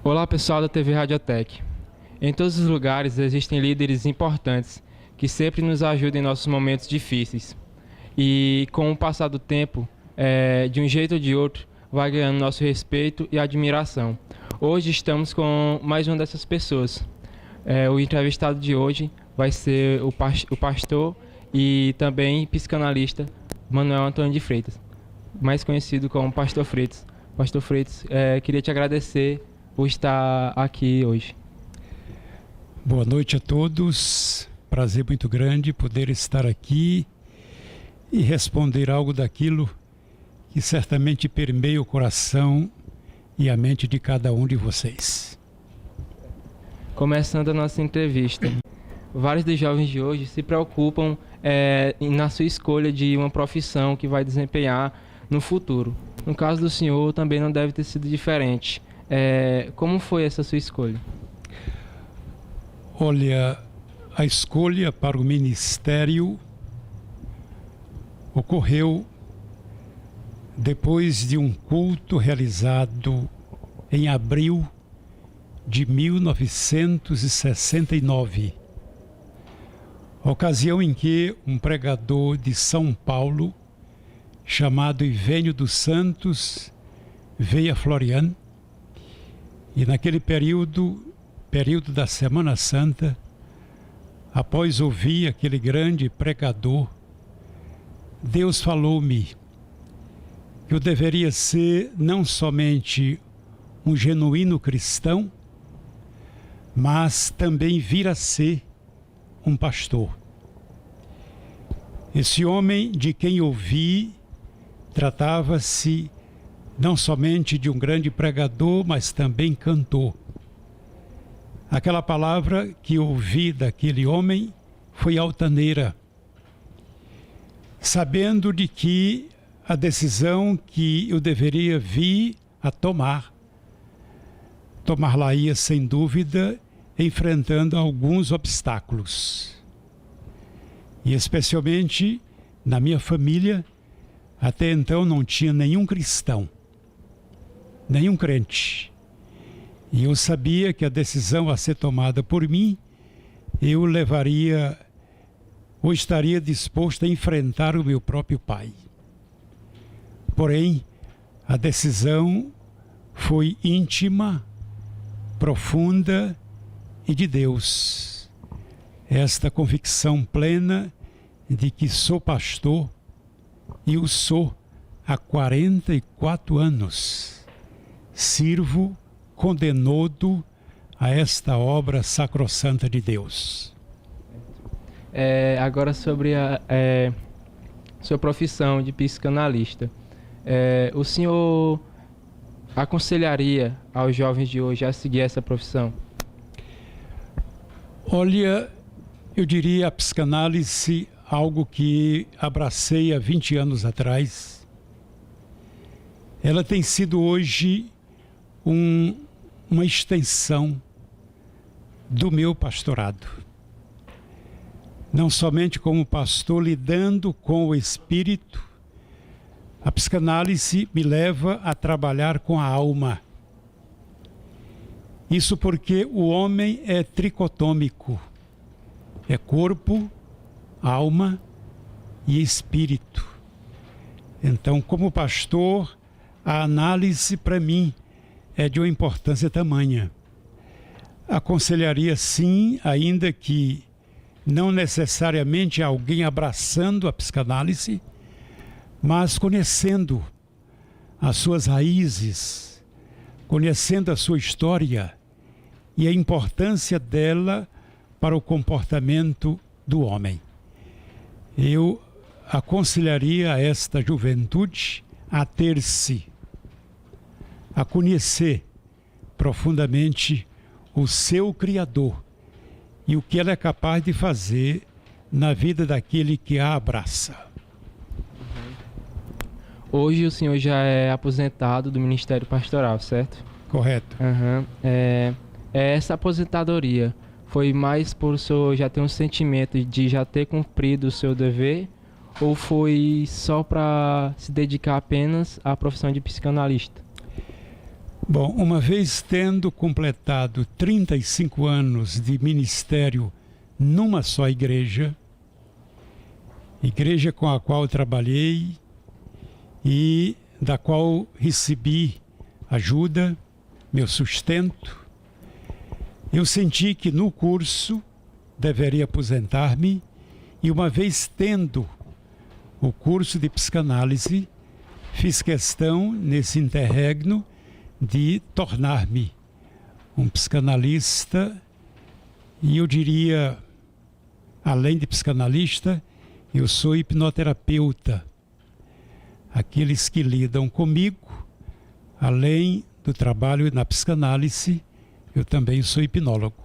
Olá pessoal da TV Radiotech. Em todos os lugares existem líderes importantes que sempre nos ajudam em nossos momentos difíceis. E com o passar do tempo, de um jeito ou de outro, vai ganhando nosso respeito e admiração. Hoje estamos com mais uma dessas pessoas. O entrevistado de hoje vai ser o pastor e também psicanalista Manuel Antônio de Freitas, mais conhecido como Pastor Freitas. Pastor Freitas, queria te agradecer por estar aqui hoje. Boa noite a todos. Prazer muito grande poder estar aqui e responder algo daquilo que certamente permeia o coração e a mente de cada um de vocês. Começando a nossa entrevista, vários dos jovens de hoje se preocupam na sua escolha de uma profissão que vai desempenhar no futuro. No caso do senhor, também não deve ter sido diferente. Como foi essa sua escolha? Olha, a escolha para o ministério ocorreu depois de um culto realizado em abril de 1969, ocasião em que um pregador de São Paulo, chamado Ivênio dos Santos, veio a Floriano. E naquele período da Semana Santa, após ouvir aquele grande pregador, Deus falou-me que eu deveria ser não somente um genuíno cristão, mas também vir a ser um pastor. Esse homem de quem ouvi tratava-se não somente de um grande pregador, mas também cantor. Aquela palavra que ouvi daquele homem foi altaneira, sabendo de que a decisão que eu deveria vir a tomar-la-ia sem dúvida, enfrentando alguns obstáculos. E especialmente na minha família, até então não tinha nenhum cristão, nenhum crente. E eu sabia que a decisão a ser tomada por mim, eu levaria ou estaria disposto a enfrentar o meu próprio pai. Porém, a decisão foi íntima, profunda e de Deus. Esta convicção plena de que sou pastor e o sou há 44 anos. Sirvo condenado a esta obra sacrossanta de Deus. Agora sobre a sua profissão de psicanalista. O senhor aconselharia aos jovens de hoje a seguir essa profissão? Olha, eu diria a psicanálise, algo que abracei há 20 anos atrás. Ela tem sido hoje uma extensão do meu pastorado. Não somente como pastor lidando com o espírito, a psicanálise me leva a trabalhar com a alma. Isso porque o homem é tricotômico, é corpo, alma e espírito. Então, como pastor, a análise para mim é de uma importância tamanha. Aconselharia sim, ainda que não necessariamente alguém abraçando a psicanálise, mas conhecendo as suas raízes, conhecendo a sua história e a importância dela para o comportamento do homem. Eu aconselharia a esta juventude a ter-se, a conhecer profundamente o seu Criador e o que ela é capaz de fazer na vida daquele que a abraça. Hoje o senhor já é aposentado do Ministério Pastoral, certo? Correto. Essa aposentadoria foi mais por o senhor já ter um sentimento de já ter cumprido o seu dever, ou foi só para se dedicar apenas à profissão de psicanalista? Bom, uma vez tendo completado 35 anos de ministério numa só igreja, igreja com a qual trabalhei e da qual recebi ajuda, meu sustento, eu senti que no curso deveria aposentar-me e uma vez tendo o curso de psicanálise, fiz questão nesse interregno de tornar-me um psicanalista e eu diria, além de psicanalista, eu sou hipnoterapeuta. Aqueles que lidam comigo, além do trabalho na psicanálise, eu também sou hipnólogo.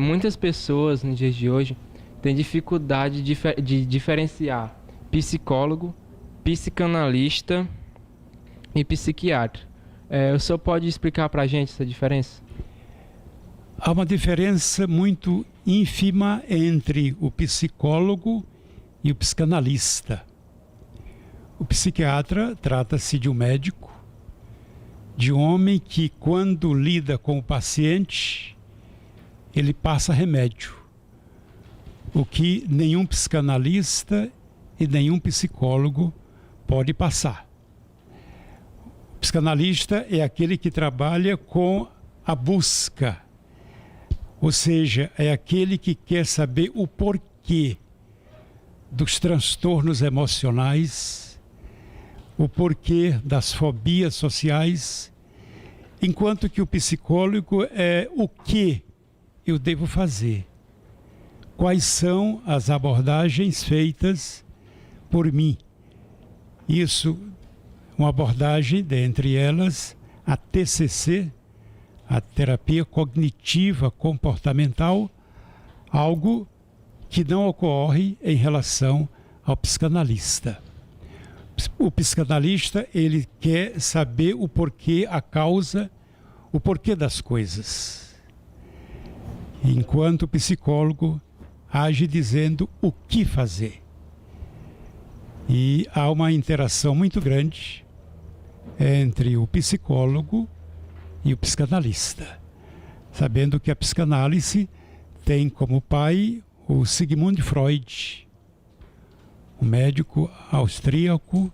Muitas pessoas nos dias de hoje têm dificuldade de diferenciar psicólogo, psicanalista e psiquiatra. O senhor pode explicar para a gente essa diferença? Há uma diferença muito ínfima entre o psicólogo e o psicanalista. O psiquiatra trata-se de um médico, de um homem que, quando lida com o paciente, ele passa remédio, o que nenhum psicanalista e nenhum psicólogo pode passar. O psicanalista é aquele que trabalha com a busca, ou seja, é aquele que quer saber o porquê dos transtornos emocionais, o porquê das fobias sociais, enquanto que o psicólogo é o que eu devo fazer. Quais são as abordagens feitas por mim? Isso, uma abordagem, dentre elas, a TCC, a terapia cognitiva comportamental, algo que não ocorre em relação ao psicanalista. O psicanalista, ele quer saber o porquê, a causa, o porquê das coisas. Enquanto o psicólogo age dizendo o que fazer. E há uma interação muito grande entre o psicólogo e o psicanalista, sabendo que a psicanálise tem como pai o Sigmund Freud, um médico austríaco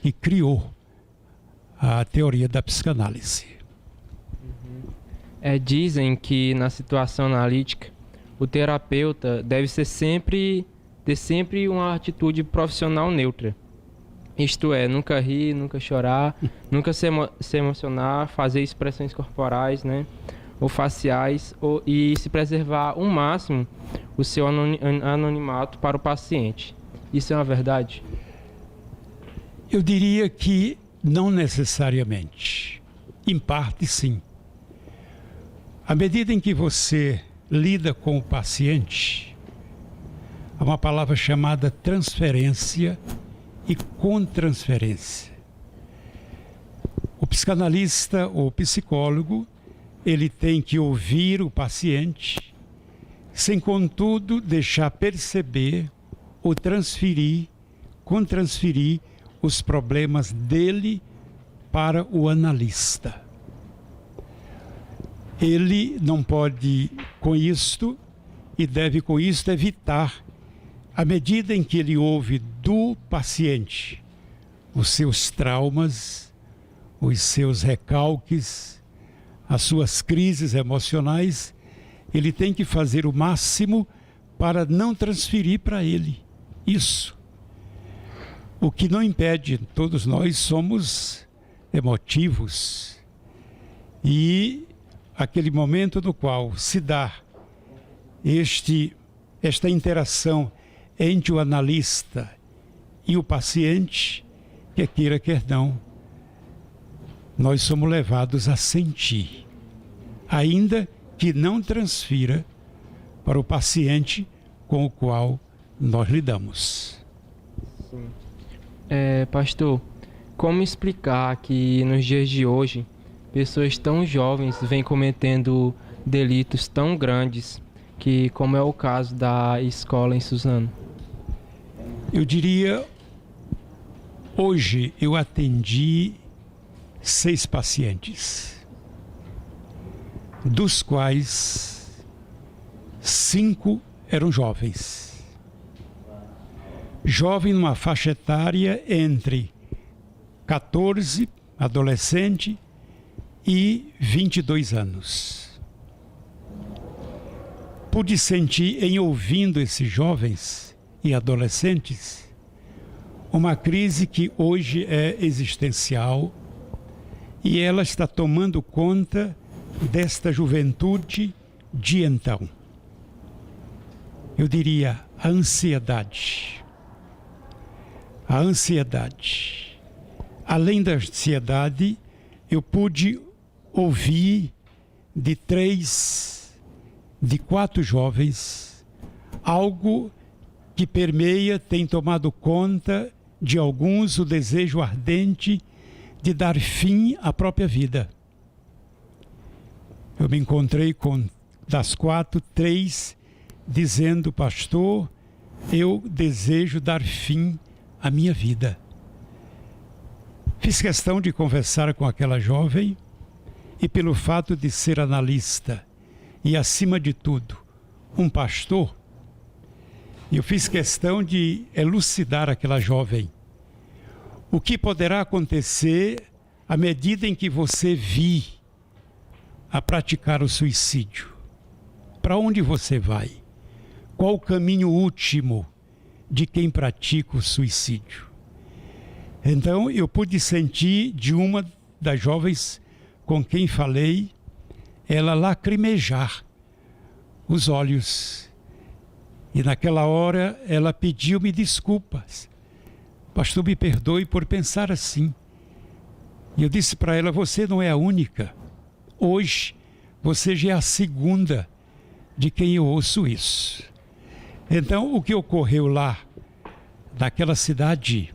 que criou a teoria da psicanálise. Dizem que na situação analítica, o terapeuta deve ter sempre uma atitude profissional neutra. Isto é, nunca rir, nunca chorar, nunca se emocionar, fazer expressões corporais, né, ou faciais, e se preservar ao máximo o seu anonimato para o paciente. Isso é uma verdade? Eu diria que não necessariamente. Em parte, sim. À medida em que você lida com o paciente, há uma palavra chamada transferência e contransferência. O psicanalista ou psicólogo, ele tem que ouvir o paciente, sem contudo deixar perceber ou contransferir os problemas dele para o analista. Ele não pode com isto e deve com isto evitar, à medida em que ele ouve do paciente os seus traumas, os seus recalques, as suas crises emocionais, ele tem que fazer o máximo para não transferir para ele isso. O que não impede, todos nós somos emotivos. E aquele momento no qual se dá esta interação entre o analista e o paciente, quer queira, quer não, nós somos levados a sentir, ainda que não transfira para o paciente com o qual nós lidamos. Sim. Pastor, como explicar que nos dias de hoje pessoas tão jovens vêm cometendo delitos tão grandes, como é o caso da escola em Suzano? Eu diria, hoje eu atendi 6 pacientes, dos quais 5 eram jovens. Jovem numa faixa etária entre 14, adolescente, e 22 anos. Pude sentir, em ouvindo esses jovens e adolescentes, uma crise que hoje é existencial e ela está tomando conta desta juventude de então. Eu diria a ansiedade. A ansiedade. Além da ansiedade, eu pude ouvir de 4 jovens algo que permeia, tem tomado conta de alguns o desejo ardente de dar fim à própria vida. Eu me encontrei com, das 4, 3 dizendo: pastor, eu desejo dar fim à minha vida. Fiz questão de conversar com aquela jovem e, pelo fato de ser analista e, acima de tudo, um pastor, eu fiz questão de elucidar aquela jovem. O que poderá acontecer à medida em que você vir a praticar o suicídio? Para onde você vai? Qual o caminho último de quem pratica o suicídio? Então eu pude sentir de uma das jovens com quem falei, ela lacrimejar os olhos. E naquela hora ela pediu-me desculpas. Pastor, me perdoe por pensar assim. E eu disse para ela: você não é a única. Hoje você já é a segunda de quem eu ouço isso. Então o que ocorreu lá, naquela cidade,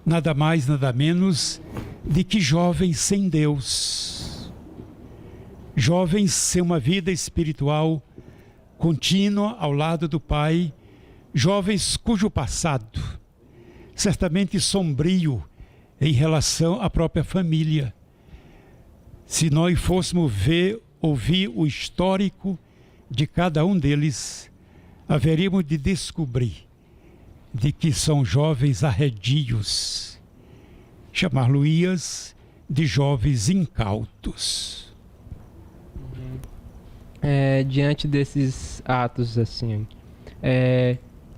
nada mais, nada menos de que jovens sem Deus. Jovens sem uma vida espiritual contínua ao lado do Pai. Jovens cujo passado, certamente sombrio em relação à própria família. Se nós fôssemos ouvir o histórico de cada um deles, haveríamos de descobrir de que são jovens arredios, chamar-lo-ias de jovens incautos. Diante desses atos, assim,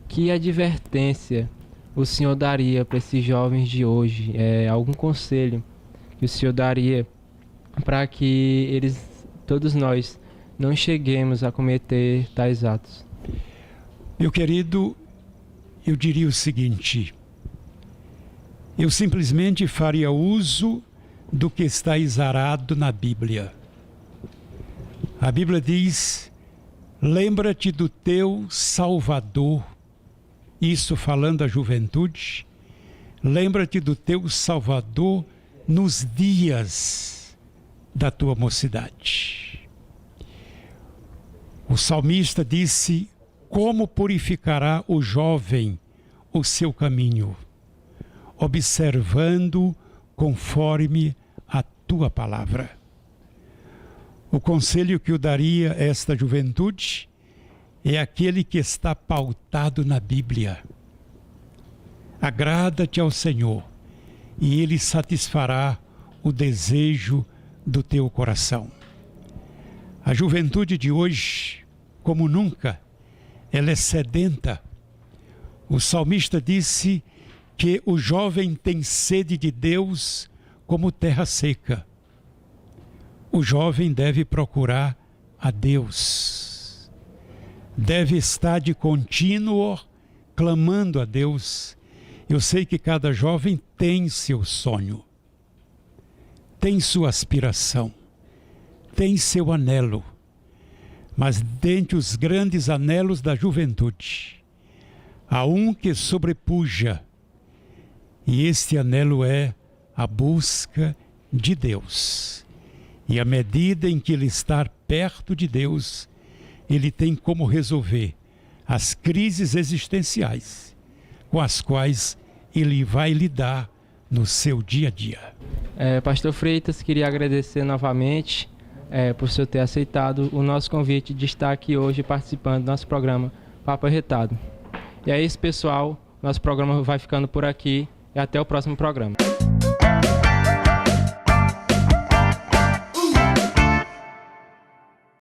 que advertência o senhor daria para esses jovens de hoje? Algum conselho que o senhor daria para que todos nós, não cheguemos a cometer tais atos? Meu querido, eu diria o seguinte: eu simplesmente faria uso do que está exarado na Bíblia. A Bíblia diz: lembra-te do teu Salvador. Isso falando à juventude. Lembra-te do teu Salvador nos dias da tua mocidade. O salmista disse: como purificará o jovem o seu caminho? Observando conforme a tua palavra. O conselho que eu daria a esta juventude é aquele que está pautado na Bíblia. Agrada-te ao Senhor e Ele satisfará o desejo do teu coração. A juventude de hoje, como nunca, ela é sedenta. O salmista disse que o jovem tem sede de Deus como terra seca. O jovem deve procurar a Deus. Deve estar de contínuo clamando a Deus. Eu sei que cada jovem tem seu sonho, tem sua aspiração, tem seu anelo. Mas dentre os grandes anelos da juventude, há um que sobrepuja, e este anelo é a busca de Deus. E à medida em que ele está perto de Deus, ele tem como resolver as crises existenciais com as quais ele vai lidar no seu dia a dia. Pastor Freitas, queria agradecer novamente por o senhor ter aceitado o nosso convite de estar aqui hoje participando do nosso programa Papo Arretado. E é isso, pessoal. Nosso programa vai ficando por aqui e até o próximo programa.